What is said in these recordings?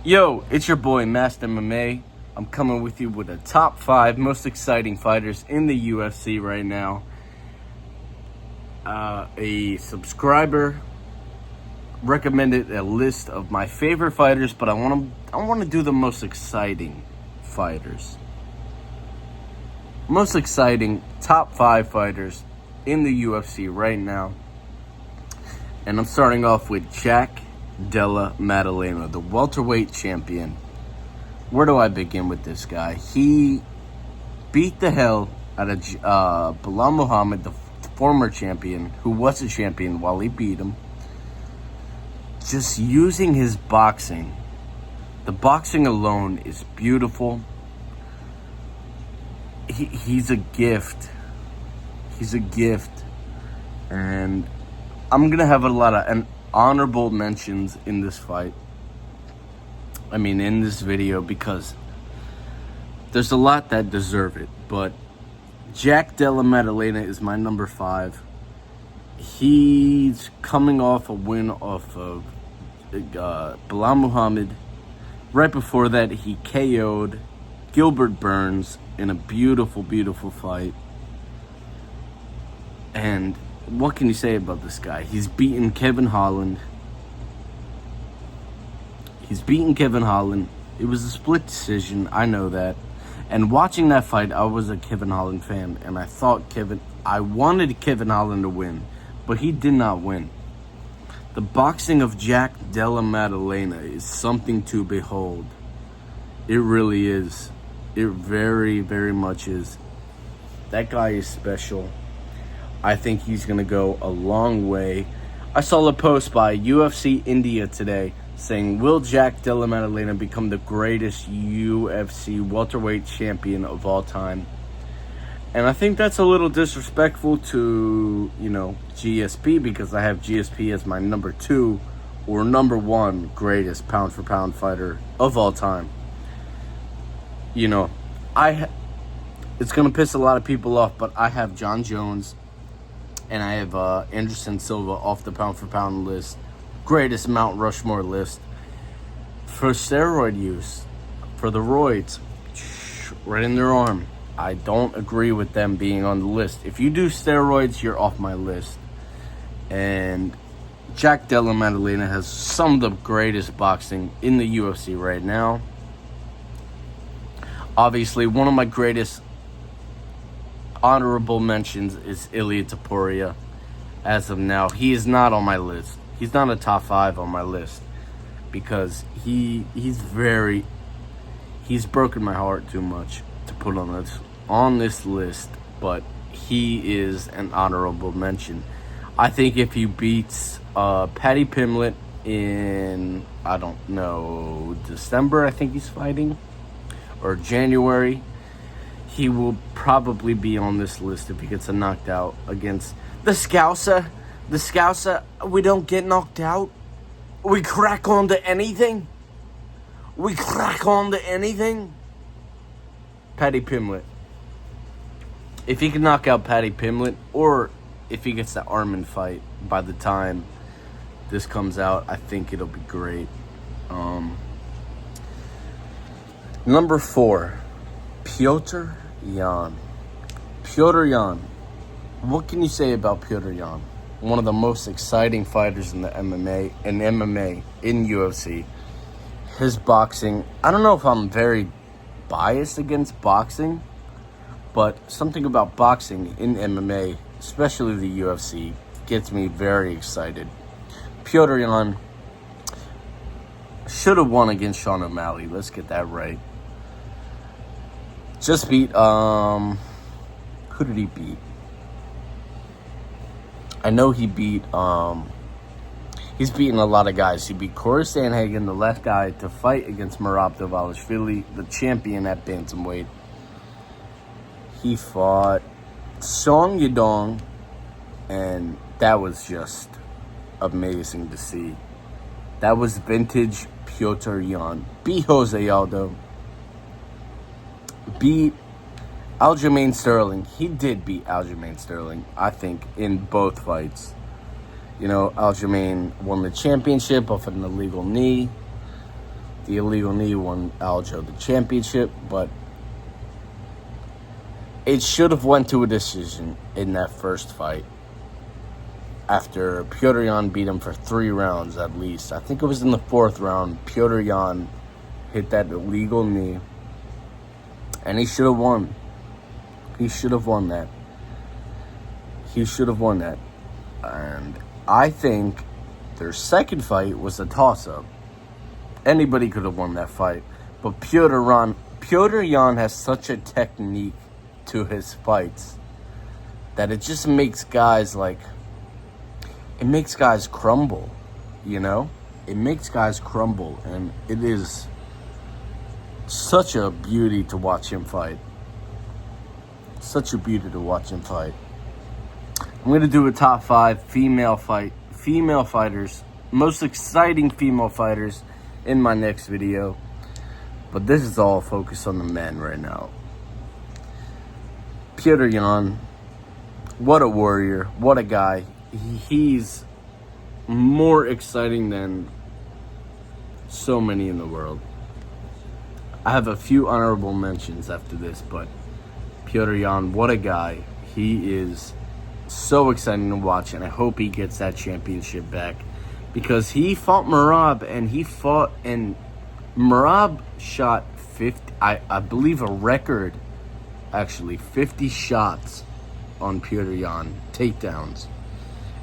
Yo, it's your boy Master MMA. I'm coming with you with the top 5 most exciting fighters in the UFC right now. A subscriber recommended a list of my favorite fighters, but I want to do the most exciting fighters. Most exciting top 5 fighters in the UFC right now. And I'm starting off with Jack Della Maddalena, the welterweight champion. Where do I begin with this guy? He beat the hell out of Bilal Muhammad, the former champion, who was a champion while he beat him. Just using his boxing. The boxing alone is beautiful. He's a gift. He's a gift. And I'm going to have a lot of honorable mentions in this fight. In this video, because there's a lot that deserve it. But Jack Della Maddalena is my number 5. He's coming off a win off of Bilal Muhammad. Right before that, he KO'd Gilbert Burns in a beautiful, beautiful fight. And what can you say about this guy? He's beaten Kevin Holland. It was a split decision, I know that. And watching that fight, I was a Kevin Holland fan, and I wanted Kevin Holland to win, but he did not win. The boxing of Jack Della Maddalena is something to behold. It really is. It very, very much is. That guy is special. I think he's going to go a long way. I saw a post by UFC India today saying, will Jack Della Maddalena become the greatest UFC welterweight champion of all time? And I think that's a little disrespectful to, GSP, because I have GSP as my number 2 or number 1 greatest pound-for-pound fighter of all time. It's going to piss a lot of people off, but I have John Jones and I have Anderson Silva off the pound-for-pound list. Greatest Mount Rushmore list. For steroid use, for the roids, right in their arm. I don't agree with them being on the list. If you do steroids, you're off my list. And Jack Della Maddalena has some of the greatest boxing in the UFC right now. Obviously, one of my greatest honorable mentions is Ilia Topuria. As of now, he is not on my list. He's not a top 5 on my list because he's broken my heart too much to put on this list, but he is an honorable mention. I think if he beats Paddy Pimblett in, I don't know, December, I think he's fighting, or January, he will probably be on this list if he gets knocked out against the Scouser. The Scouser, we don't get knocked out. We crack on to anything. Paddy Pimblett. If he can knock out Paddy Pimblett, or if he gets the Arman fight by the time this comes out, I think it'll be great. Number 4, Petr Yan. Petr Yan. What can you say about Petr Yan? One of the most exciting fighters in the MMA, in UFC. His boxing, I don't know if I'm very biased against boxing, but something about boxing in MMA, especially the UFC, gets me very excited. Petr Yan should have won against Sean O'Malley. Let's get that right. Just beat, who did he beat? I know he beat, he's beaten a lot of guys. He beat Corey Sandhagen, the last guy to fight against Merab Dvalishvili, the champion at bantamweight. He fought Song Yadong, and that was just amazing to see. That was vintage Petr Yan. Beat Jose Aldo. Beat Aljamain Sterling. He did beat Aljamain Sterling, I think, in both fights. Aljamain won the championship off an illegal knee. The illegal knee won Aljo the championship, but it should have went to a decision in that first fight. After Petr Yan beat him for 3 rounds at least. I think it was in the 4th round, Petr Yan hit that illegal knee. And he should have won. He should have won that. He should have won that. And I think their second fight was a toss-up. Anybody could have won that fight. But Petr Yan has such a technique to his fights that it just makes guys it makes guys crumble, you know? It makes guys crumble, and it is such a beauty to watch him fight. Such a beauty to watch him fight. I'm going to do a top 5 female fighters, most exciting female fighters in my next video. But this is all focused on the men right now. Petr Yan, what a warrior, what a guy. He's more exciting than so many in the world. I have a few honorable mentions after this, but Petr Yan, what a guy. He is so exciting to watch, and I hope he gets that championship back. Because he fought Merab, and Merab shot 50, I believe a record, actually, 50 shots on Petr Yan, takedowns.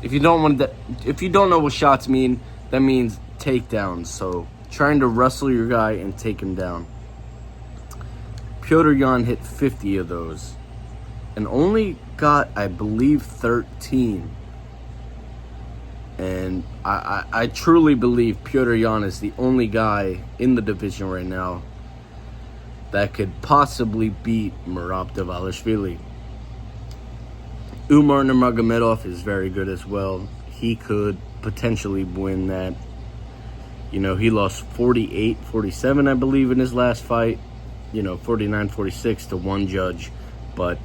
If you don't know what shots mean, that means takedowns. So trying to wrestle your guy and take him down. Petr Yan hit 50 of those and only got, I believe, 13. And I truly believe Petr Yan is the only guy in the division right now that could possibly beat Merab Dvalishvili. Umar Nurmagomedov is very good as well. He could potentially win that. You know, he lost 48-47, I believe, in his last fight. 49-46 to one judge. But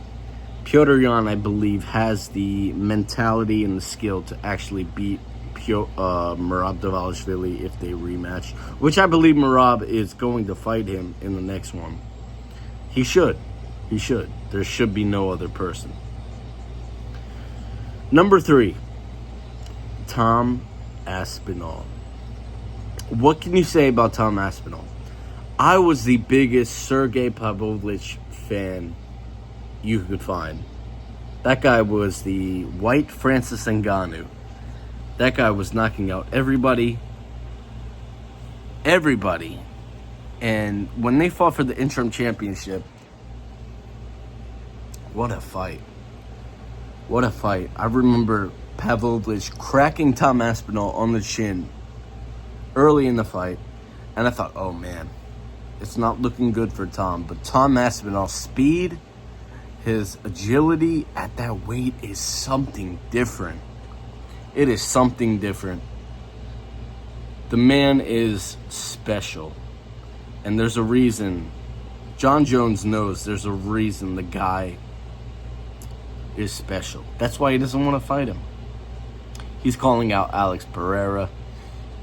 Petr Yan, I believe, has the mentality and the skill to actually beat Merab Dvalishvili if they rematch. Which I believe Merab is going to fight him in the next one. He should. He should. There should be no other person. Number 3, Tom Aspinall. What can you say about Tom Aspinall? I was the biggest Sergey Pavlovich fan you could find. That guy was the white Francis Ngannou. That guy was knocking out everybody. And when they fought for the interim championship, what a fight. What a fight. I remember Pavlovich cracking Tom Aspinall on the chin early in the fight. And I thought, oh man, it's not looking good for Tom. But Tom Aspinall's speed, his agility at that weight is something different. It is something different. The man is special. And there's a reason. John Jones knows there's a reason the guy is special. That's why he doesn't want to fight him. He's calling out Alex Pereira.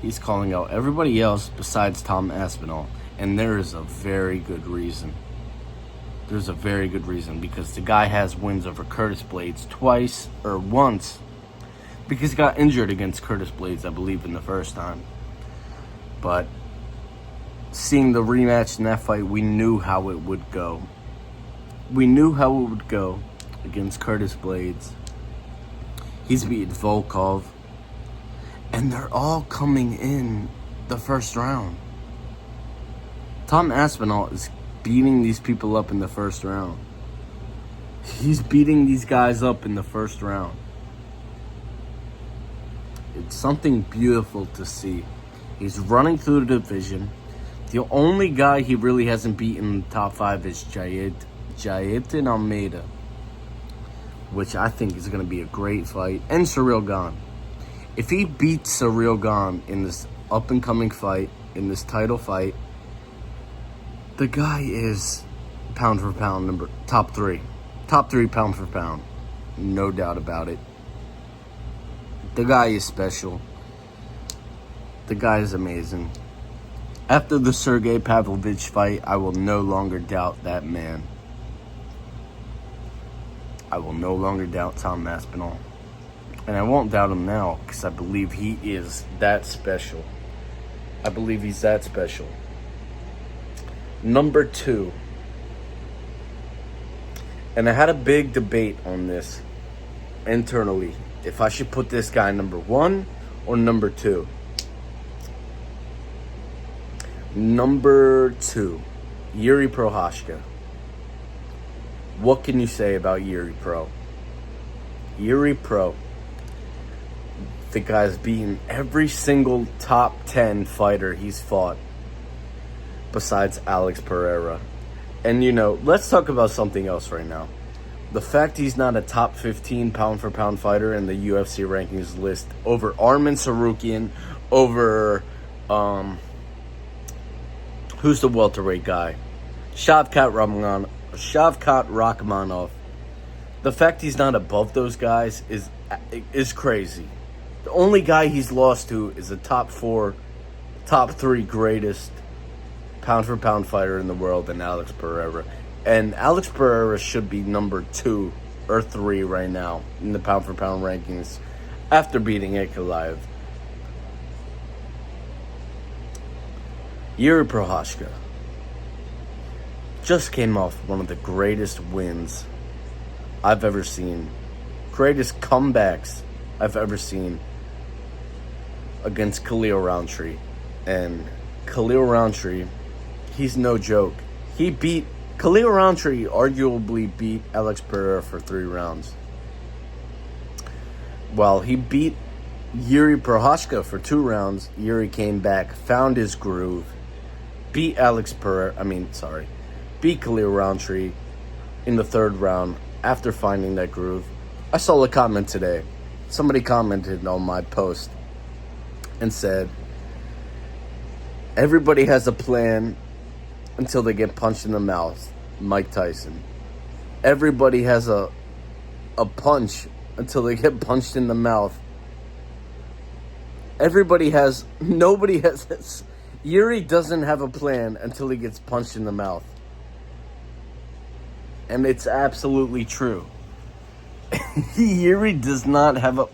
He's calling out everybody else besides Tom Aspinall. And there is a very good reason. There's a very good reason. Because the guy has wins over Curtis Blades once. Because he got injured against Curtis Blades, I believe, in the first time. But seeing the rematch in that fight, we knew how it would go. We knew how it would go against Curtis Blades. He's beaten Volkov. And they're all coming in the first round. Tom Aspinall is beating these people up in the first round. He's beating these guys up in the first round. It's something beautiful to see. He's running through the division. The only guy he really hasn't beaten in the top 5 is Jailton Almeida, which I think is going to be a great fight. And Ciryl Gane. If he beats Ciryl Gane in this up-and-coming fight, in this title fight, the guy is pound for pound top 3. Top 3 pound for pound. No doubt about it. The guy is special. The guy is amazing. After the Sergey Pavlovich fight, I will no longer doubt that man. I will no longer doubt Tom Aspinall. And I won't doubt him now because I believe he is that special. I believe he's that special. Number 2. And I had a big debate on this internally. If I should put this guy number 1 or number 2. Number 2. Yuri Prochazka. What can you say about Yuri Pro? Yuri Pro. The guy's beaten every single top 10 fighter he's fought besides Alex Pereira. And, let's talk about something else right now. The fact he's not a top 15 pound-for-pound fighter in the UFC rankings list over Arman Tsarukyan, over, who's the welterweight guy? Shavkat Rakhmonov. The fact he's not above those guys is crazy. The only guy he's lost to is a top 4, top 3 greatest pound-for-pound fighter in the world, and Alex Pereira. And Alex Pereira should be number 2 or 3 right now in the pound-for-pound rankings after beating Ankalaev. Yuri Prochazka just came off one of the greatest wins I've ever seen. Greatest comebacks I've ever seen against Khalil Rountree. And Khalil Rountree, he's no joke. Khalil Rountree arguably beat Alex Pereira for 3 rounds. While he beat Yuri Prochazka for 2 rounds, Yuri came back, found his groove, beat Khalil Rountree in the 3rd round after finding that groove. I saw a comment today. Somebody commented on my post and said, everybody has a plan until they get punched in the mouth. Mike Tyson. Everybody has a punch until they get punched in the mouth. Nobody has this. Yuri doesn't have a plan until he gets punched in the mouth. And it's absolutely true. Yuri does not have a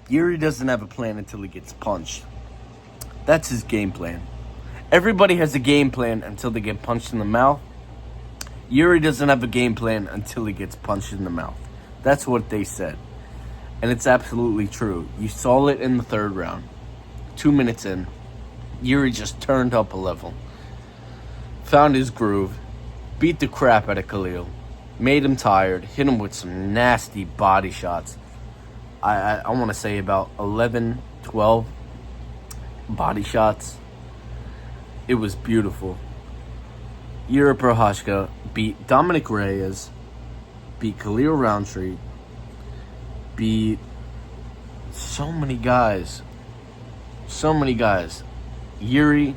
Yuri doesn't have a plan until he gets punched. That's his game plan. Everybody has a game plan until they get punched in the mouth. Yuri doesn't have a game plan until he gets punched in the mouth. That's what they said. And it's absolutely true. You saw it in the 3rd round. 2 minutes in, Yuri just turned up a level. Found his groove. Beat the crap out of Khalil. Made him tired. Hit him with some nasty body shots. I want to say about 11, 12 body shots. It was beautiful. Yuri Prochazka beat Dominic Reyes, beat Khalil Rountree, beat so many guys. Yuri beat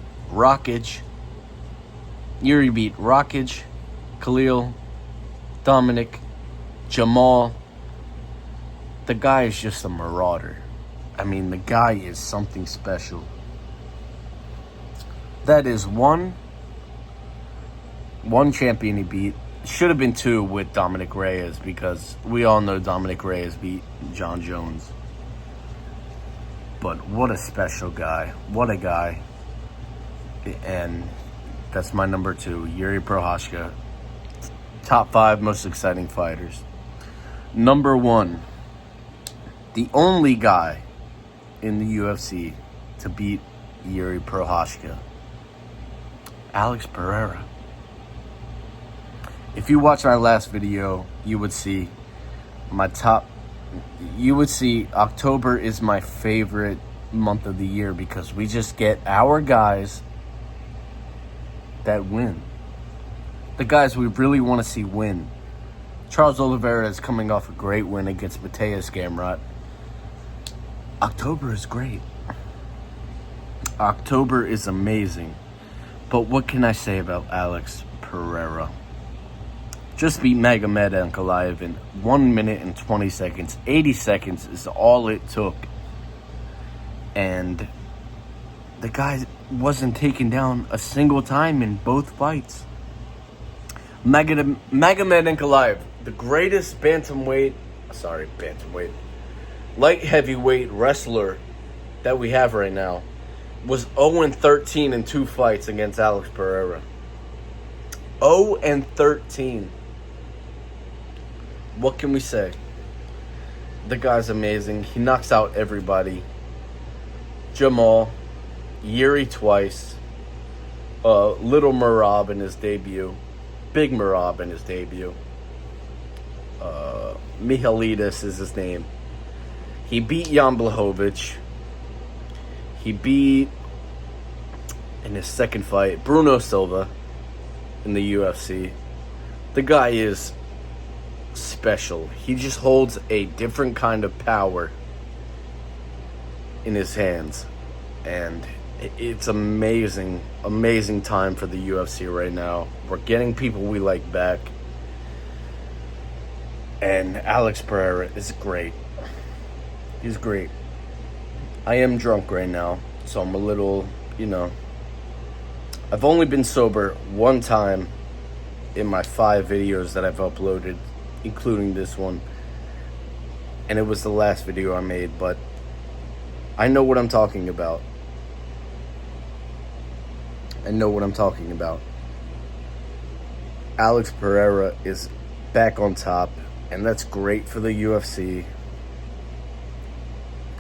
Rakic, Khalil, Dominic, Jamal. The guy is just a marauder. I mean, the guy is something special. That is one champion he beat. Should have been 2 with Dominic Reyes, because we all know Dominic Reyes beat John Jones. But what a special guy. What a guy. And that's my number 2, Yuri Prochazka. Top 5 most exciting fighters. Number 1, the only guy in the UFC to beat Yuri Prochazka, Alex Pereira. If you watch my last video, you would see October is my favorite month of the year because we just get our guys that win. The guys we really want to see win. Charles Oliveira is coming off a great win against Mateus Gamrot. October is great. October is amazing. But what can I say about Alex Pereira? Just beat Magomed Ankalaev in 1 minute and 20 seconds. 80 seconds is all it took. And the guy wasn't taken down a single time in both fights. Magomed Ankalaev, the greatest light heavyweight wrestler that we have right now, was 0-13 in 2 fights against Alex Pereira. 0-13. What can we say? The guy's amazing. He knocks out everybody. Jamal, Yuri twice, Little Merab in his debut, Big Merab in his debut. Mihalidis is his name. He beat Jan Blachowicz. He beat, in his second fight, Bruno Silva in the UFC. The guy is special. He just holds a different kind of power in his hands. And it's amazing time for the UFC right now. We're getting people we like back. And Alex Pereira is great. He's great. I am drunk right now, so I'm a little, I've only been sober one time in my 5 videos that I've uploaded, including this one. And it was the last video I made, but I know what I'm talking about. Alex Pereira is back on top, and that's great for the UFC.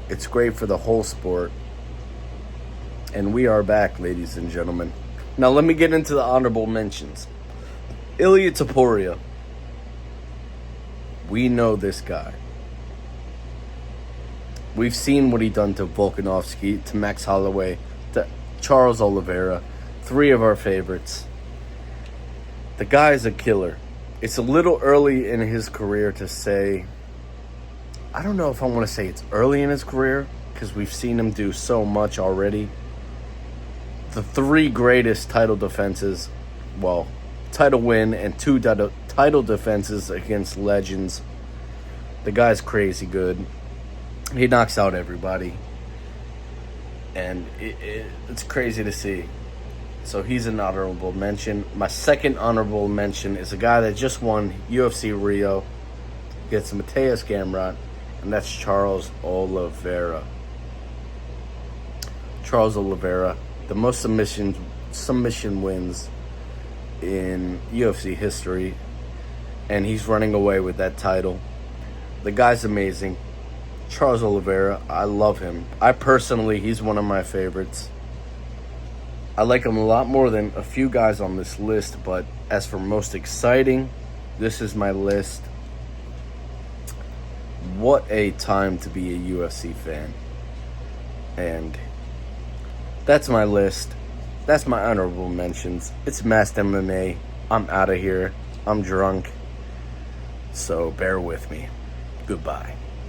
It's great for the whole sport. And we are back, ladies and gentlemen. Now let me get into the honorable mentions. Ilia Topuria. We know this guy. We've seen what he done to Volkanovski, to Max Holloway, to Charles Oliveira. 3 of our favorites. The guy is a killer. It's a little early in his career to say... I don't know if I want to say it's early in his career, because we've seen him do so much already. The 3 greatest title defenses, title win and 2 title defenses against legends. The guy's crazy good. He knocks out everybody. And it's crazy to see. So he's an honorable mention. My second honorable mention is a guy that just won UFC Rio against Mateus Gamrot. And that's Charles Oliveira. Charles Oliveira, the most submission wins in UFC history. And he's running away with that title. The guy's amazing. Charles Oliveira, I love him. He's one of my favorites. I like him a lot more than a few guys on this list. But as for most exciting, this is my list. What a time to be a UFC fan. And that's my list. That's my honorable mentions. It's Masked MMA. I'm out of here. I'm drunk. So bear with me. Goodbye.